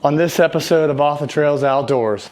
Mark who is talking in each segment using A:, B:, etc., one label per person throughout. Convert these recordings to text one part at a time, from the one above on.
A: on this episode of Off the Trails Outdoors.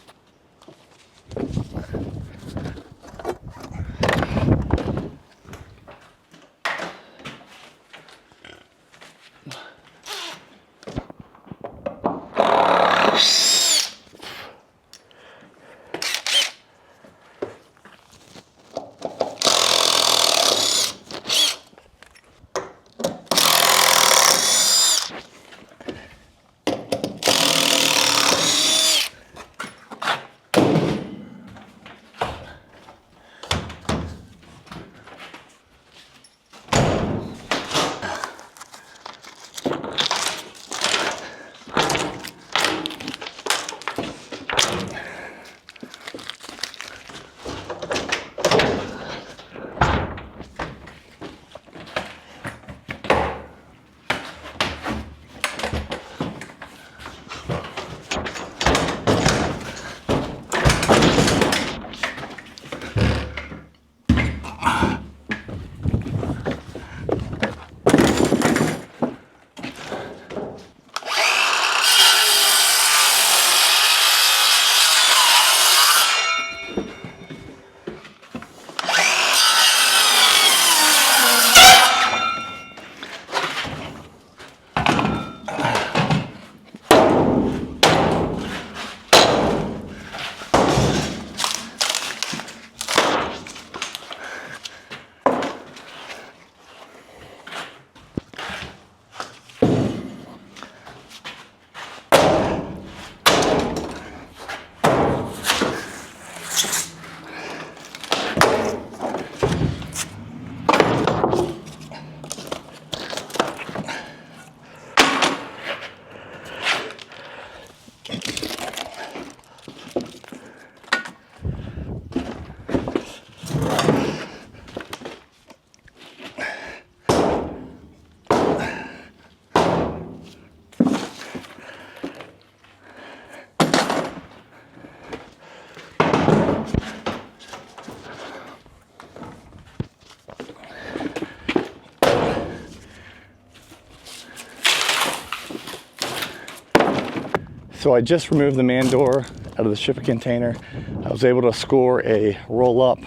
A: So I just removed the man door out of the shipping container. I was able to score a roll-up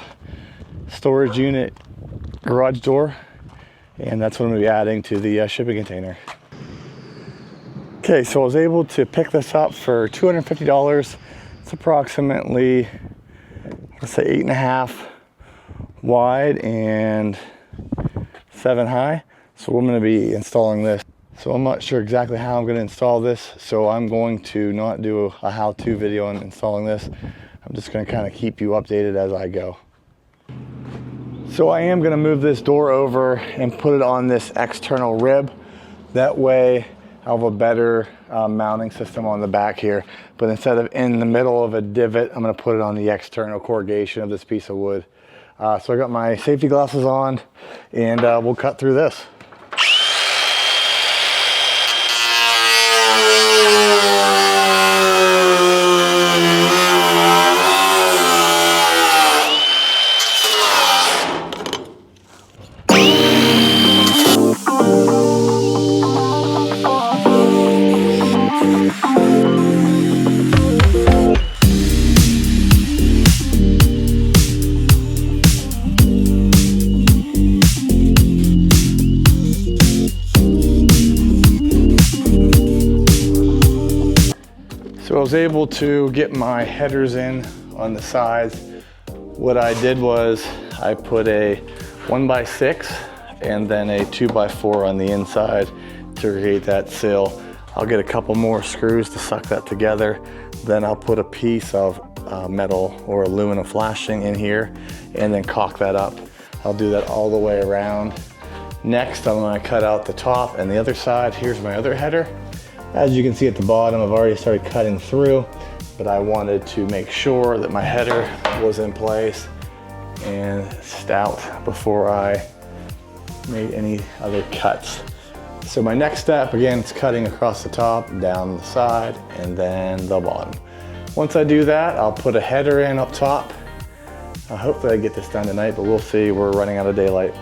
A: storage unit garage door, and that's what I'm going to be adding to the shipping container. Okay, so I was able to pick this up for $250. It's approximately, let's say, 8.5 wide and 7 high. So I'm going to be installing this. So I'm not sure exactly how I'm going to install this, so I'm going to not do a how-to video on installing this. I'm just going to kind of keep you updated as I go. So I am going to move this door over and put it on this external rib. That way I'll have a better mounting system on the back here. But instead of in the middle of a divot, I'm going to put it on the external corrugation of this piece of wood. So I got my safety glasses on, and we'll cut through this. So I was able to get my headers in on the sides. What I did was I put a 1x6 and then a 2x4 on the inside to create that sill. I'll get a couple more screws to suck that together. Then I'll put a piece of metal or aluminum flashing in here and then caulk that up. I'll do that all the way around. Next, I'm going to cut out the top and the other side. Here's my other header. As you can see at the bottom, I've already started cutting through, but I wanted to make sure that my header was in place and stout before I made any other cuts. So my next step, again, is cutting across the top, down the side, and then the bottom. Once I do that, I'll put a header in up top. Hopefully I get this done tonight, but we'll see. We're running out of daylight.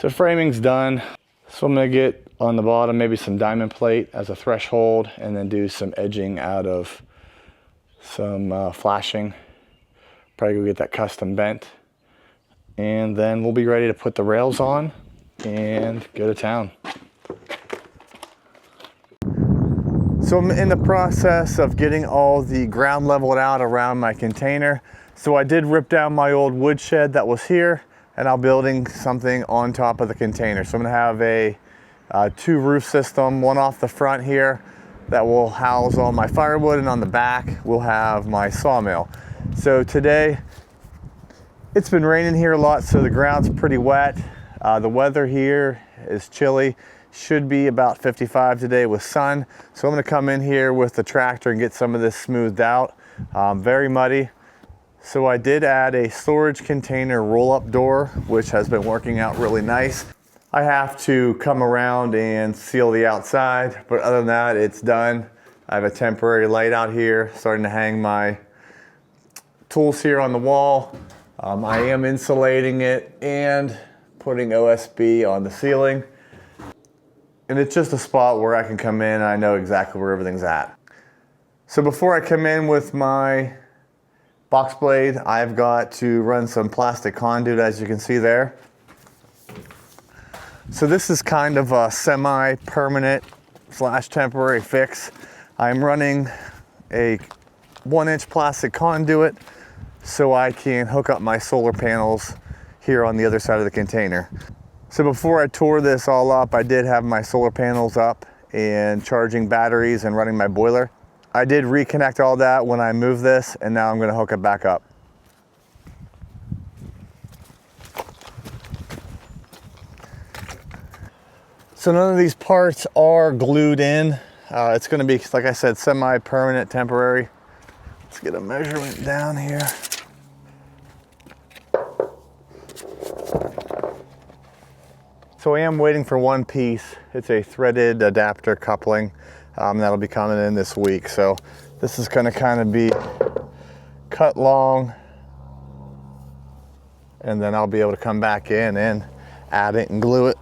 A: So framing's done. So I'm gonna get on the bottom maybe some diamond plate as a threshold and then do some edging out of some flashing. Probably go get that custom bent. And then we'll be ready to put the rails on and go to town. So I'm in the process of getting all the ground leveled out around my container. So I did rip down my old wood shed that was here, and I'm building something on top of the container. So I'm gonna have a two roof system, one off the front here that will house all my firewood, and on the back we'll have my sawmill. So today, it's been raining here a lot, so the ground's pretty wet. The weather here is chilly. Should be about 55 today with sun. So I'm gonna come in here with the tractor and get some of this smoothed out. Very muddy. So I did add a storage container roll-up door, which has been working out really nice. I have to come around and seal the outside, but other than that, it's done. I have a temporary light out here, starting to hang my tools here on the wall. I am insulating it and putting OSB on the ceiling. And it's just a spot where I can come in and I know exactly where everything's at. So before I come in with my box blade, I've got to run some plastic conduit, as you can see there. So this is kind of a semi-permanent / temporary fix. I'm running a 1-inch plastic conduit so I can hook up my solar panels here on the other side of the container. So before I tore this all up, I did have my solar panels up and charging batteries and running my boiler. I did reconnect all that when I moved this, and now I'm gonna hook it back up. So none of these parts are glued in. It's gonna be, like I said, semi-permanent, temporary. Let's get a measurement down here. So I am waiting for one piece. It's a threaded adapter coupling. That'll be coming in this week. So this is gonna kind of be cut long, and then I'll be able to come back in and add it and glue it.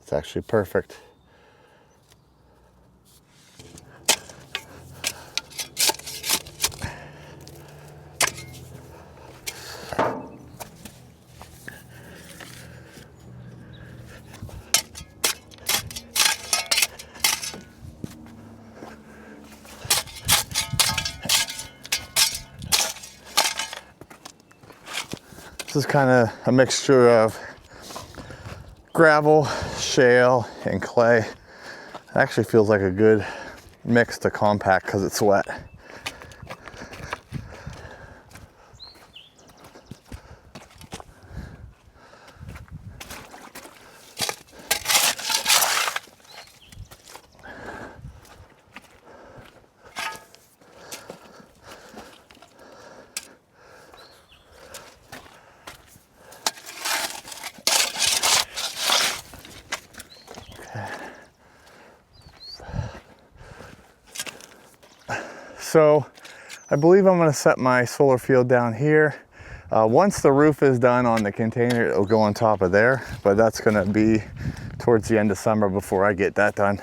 A: That's actually perfect. This is kind of a mixture of gravel, shale, and clay. It actually feels like a good mix to compact because it's wet. So I believe I'm going to set my solar field down here. Once the roof is done on the container, it'll go on top of there, but that's going to be towards the end of summer before I get that done.